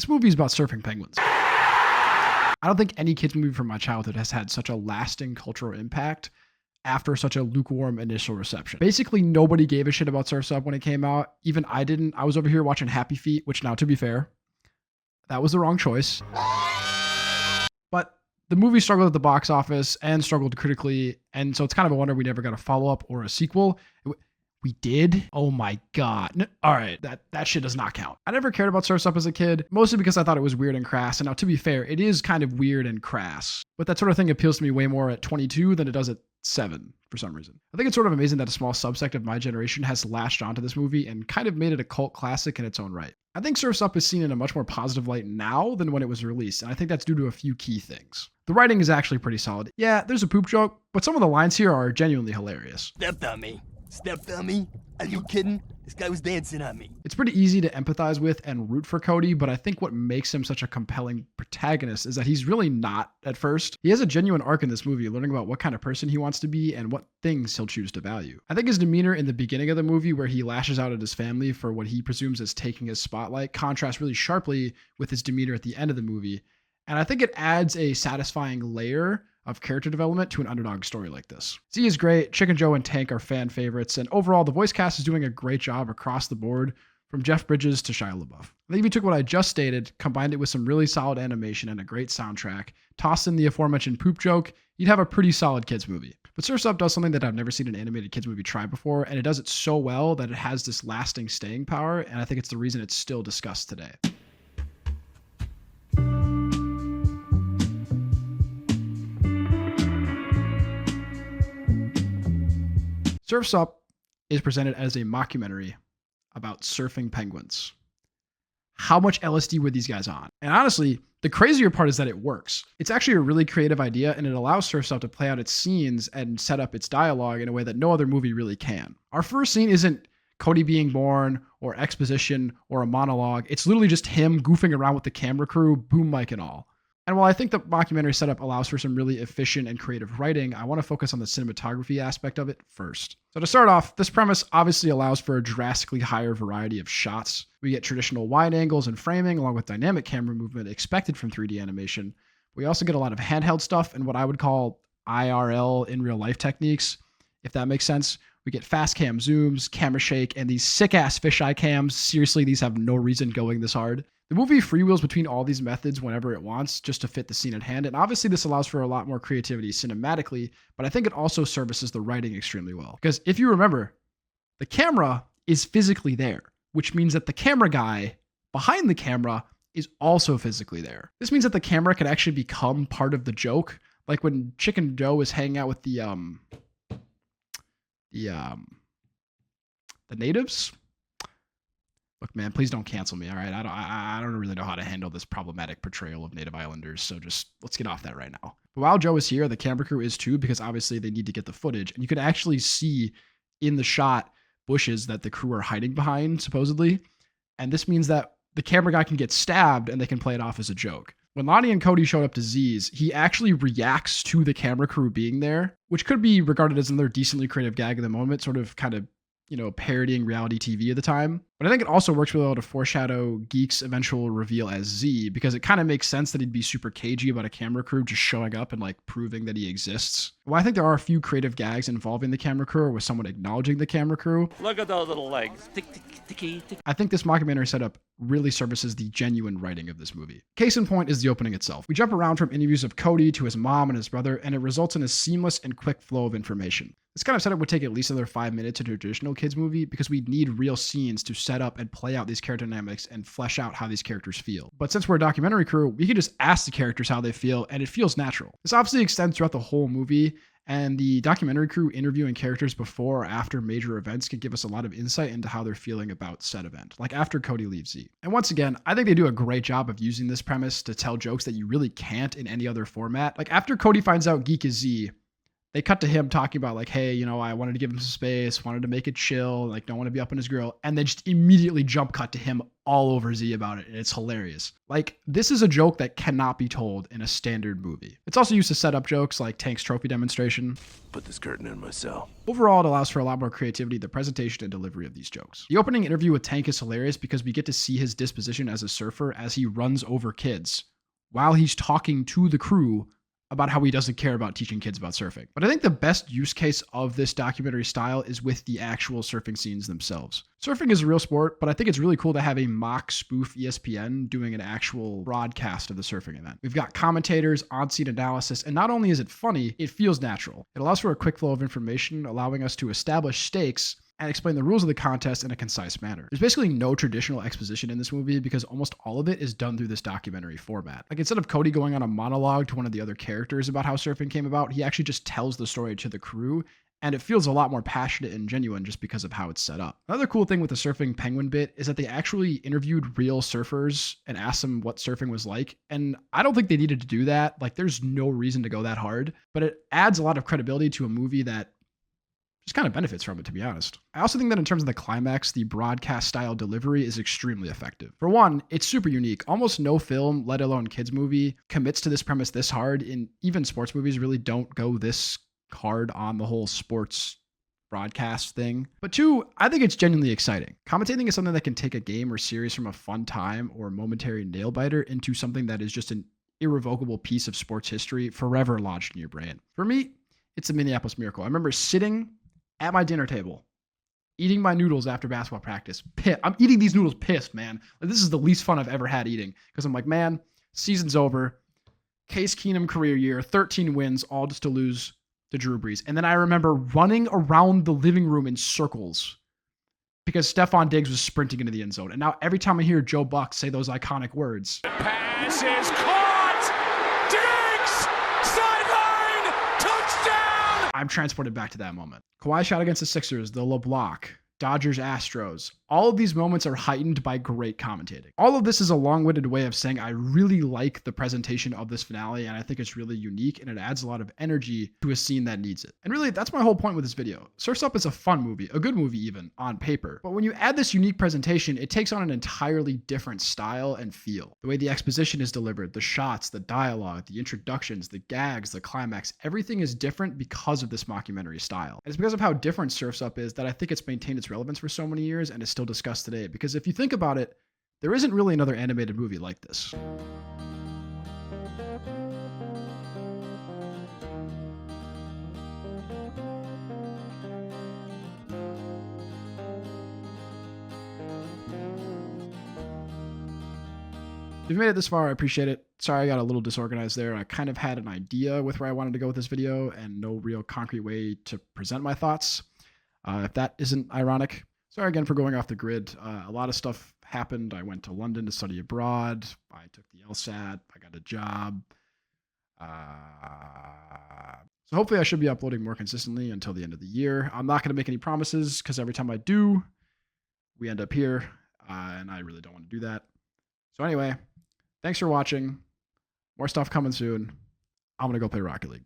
This movie is about surfing penguins. I don't think any kids movie from my childhood has had such a lasting cultural impact after such a lukewarm initial reception. Basically, nobody gave a shit about Surf's Up when it came out. Even I didn't. I was over here watching Happy Feet, which now, to be fair, that was the wrong choice. But the movie struggled at the box office and struggled critically, and so it's kind of a wonder we never got a follow-up or a sequel. We did? Oh my God. All right, that shit does not count. I never cared about Surf's Up as a kid, mostly because I thought it was weird and crass. And now, to be fair, it is kind of weird and crass. But that sort of thing appeals to me way more at 22 than it does at 7 for some reason. I think it's sort of amazing that a small subsect of my generation has latched onto this movie and kind of made it a cult classic in its own right. I think Surf's Up is seen in a much more positive light now than when it was released, and I think that's due to a few key things. The writing is actually pretty solid. Yeah, there's a poop joke, but some of the lines here are genuinely hilarious. Stepped on me. Stepped on me? Are you kidding? This guy was dancing on me. It's pretty easy to empathize with and root for Cody, but I think what makes him such a compelling protagonist is that he's really not at first. He has a genuine arc in this movie, learning about what kind of person he wants to be and what things he'll choose to value. I think his demeanor in the beginning of the movie, where he lashes out at his family for what he presumes as taking his spotlight, contrasts really sharply with his demeanor at the end of the movie. And I think it adds a satisfying layer of character development to an underdog story like this. Z is great, Chicken Joe and Tank are fan favorites, and overall the voice cast is doing a great job across the board, from Jeff Bridges to Shia LaBeouf. I think if you took what I just stated, combined it with some really solid animation and a great soundtrack, tossed in the aforementioned poop joke, you'd have a pretty solid kids movie. But Surf's Up does something that I've never seen an animated kids movie try before, and it does it so well that it has this lasting staying power, and I think it's the reason it's still discussed today. Surf's Up is presented as a mockumentary about surfing penguins. How much LSD were these guys on? And honestly, the crazier part is that it works. It's actually a really creative idea, and it allows Surf's Up to play out its scenes and set up its dialogue in a way that no other movie really can. Our first scene isn't Cody being born or exposition or a monologue. It's literally just him goofing around with the camera crew, boom mic and all. And while I think the mockumentary setup allows for some really efficient and creative writing, I want to focus on the cinematography aspect of it first. So to start off, this premise obviously allows for a drastically higher variety of shots. We get traditional wide angles and framing, along with dynamic camera movement expected from 3D animation. We also get a lot of handheld stuff and what I would call IRL, in real life techniques, if that makes sense. We get fast cam zooms, camera shake, and these sick-ass fisheye cams. Seriously, these have no reason going this hard. The movie freewheels between all these methods whenever it wants, just to fit the scene at hand, and obviously this allows for a lot more creativity cinematically, but I think it also services the writing extremely well. Because if you remember, the camera is physically there, which means that the camera guy behind the camera is also physically there. This means that the camera can actually become part of the joke, like when Chicken Joe is hanging out with the natives. Look, man, please don't cancel me, all right? I don't really know how to handle this problematic portrayal of Native Islanders, so just let's get off that right now. But while Joe is here, the camera crew is too, because obviously they need to get the footage, and you can actually see in the shot bushes that the crew are hiding behind, supposedly, and this means that the camera guy can get stabbed, and they can play it off as a joke. When Lonnie and Cody showed up to Z's, he actually reacts to the camera crew being there, which could be regarded as another decently creative gag in the moment, sort of kind of, parodying reality TV at the time. But I think it also works really well to foreshadow Geek's eventual reveal as Z, because it kind of makes sense that he'd be super cagey about a camera crew just showing up and proving that he exists. While I think there are a few creative gags involving the camera crew or with someone acknowledging the camera crew, Look at those little legs. Tick, tick, tick, tick. I think this mockumentary setup really services the genuine writing of this movie. Case in point is the opening itself. We jump around from interviews of Cody to his mom and his brother, and it results in a seamless and quick flow of information. This kind of setup would take at least another 5 minutes in a traditional kids movie, because we need real scenes to set up and play out these character dynamics and flesh out how these characters feel. But since we're a documentary crew, we can just ask the characters how they feel, and it feels natural. This obviously extends throughout the whole movie, and the documentary crew interviewing characters before or after major events can give us a lot of insight into how they're feeling about said event, like after Cody leaves Z. And once again, I think they do a great job of using this premise to tell jokes that you really can't in any other format. Like after Cody finds out Geek is Z, They cut to him talking about like, hey, you know, I wanted to give him some space, wanted to make it chill, like don't want to be up in his grill. And then just immediately jump cut to him all over Z about it. And it's hilarious. Like, this is a joke that cannot be told in a standard movie. It's also used to set up jokes like Tank's trophy demonstration. Put this curtain in my cell. Overall, it allows for a lot more creativity, the presentation and delivery of these jokes. The opening interview with Tank is hilarious because we get to see his disposition as a surfer as he runs over kids while he's talking to the crew about how he doesn't care about teaching kids about surfing. But I think the best use case of this documentary style is with the actual surfing scenes themselves. Surfing is a real sport, but I think it's really cool to have a mock spoof ESPN doing an actual broadcast of the surfing event. We've got commentators, on-scene analysis, and not only is it funny, it feels natural. It allows for a quick flow of information, allowing us to establish stakes and explain the rules of the contest in a concise manner. There's basically no traditional exposition in this movie because almost all of it is done through this documentary format. Like, instead of Cody going on a monologue to one of the other characters about how surfing came about, he actually just tells the story to the crew, and it feels a lot more passionate and genuine just because of how it's set up. Another cool thing with the surfing penguin bit is that they actually interviewed real surfers and asked them what surfing was like, and I don't think they needed to do that. Like, there's no reason to go that hard, but it adds a lot of credibility to a movie that just kind of benefits from it, to be honest. I also think that in terms of the climax, the broadcast style delivery is extremely effective. For one, it's super unique. Almost no film, let alone kids movie, commits to this premise this hard, and even sports movies really don't go this hard on the whole sports broadcast thing. But two, I think it's genuinely exciting. Commentating is something that can take a game or series from a fun time or momentary nail biter into something that is just an irrevocable piece of sports history forever lodged in your brain. For me, it's a Minneapolis Miracle. I remember sitting at my dinner table, eating my noodles after basketball practice. I'm eating these noodles pissed, man. Like, this is the least fun I've ever had eating because I'm like, man, season's over. Case Keenum career year, 13 wins, all just to lose to Drew Brees. And then I remember running around the living room in circles because Stephon Diggs was sprinting into the end zone. And now every time I hear Joe Buck say those iconic words, The pass is caught! Diggs! Sideline! Touchdown! I'm transported back to that moment. Kawhi shot against the Sixers, the LeBlanc, Dodgers, Astros. All of these moments are heightened by great commentating. All of this is a long-winded way of saying I really like the presentation of this finale, and I think it's really unique, and it adds a lot of energy to a scene that needs it. And really, that's my whole point with this video. Surf's Up is a fun movie, a good movie even, on paper. But when you add this unique presentation, it takes on an entirely different style and feel. The way the exposition is delivered, the shots, the dialogue, the introductions, the gags, the climax, everything is different because of this mockumentary style. And it's because of how different Surf's Up is that I think it's maintained its relevance for so many years and is still discussed today, because if you think about it, there isn't really another animated movie like this. If you made it this far, I appreciate it. Sorry I got a little disorganized there. I kind of had an idea with where I wanted to go with this video and no real concrete way to present my thoughts. If that isn't ironic, sorry again for going off the grid. A lot of stuff happened. I went to London to study abroad. I took the LSAT. I got a job. So hopefully I should be uploading more consistently until the end of the year. I'm not going to make any promises because every time I do, we end up here. And I really don't want to do that. So anyway, thanks for watching. More stuff coming soon. I'm going to go play Rocket League.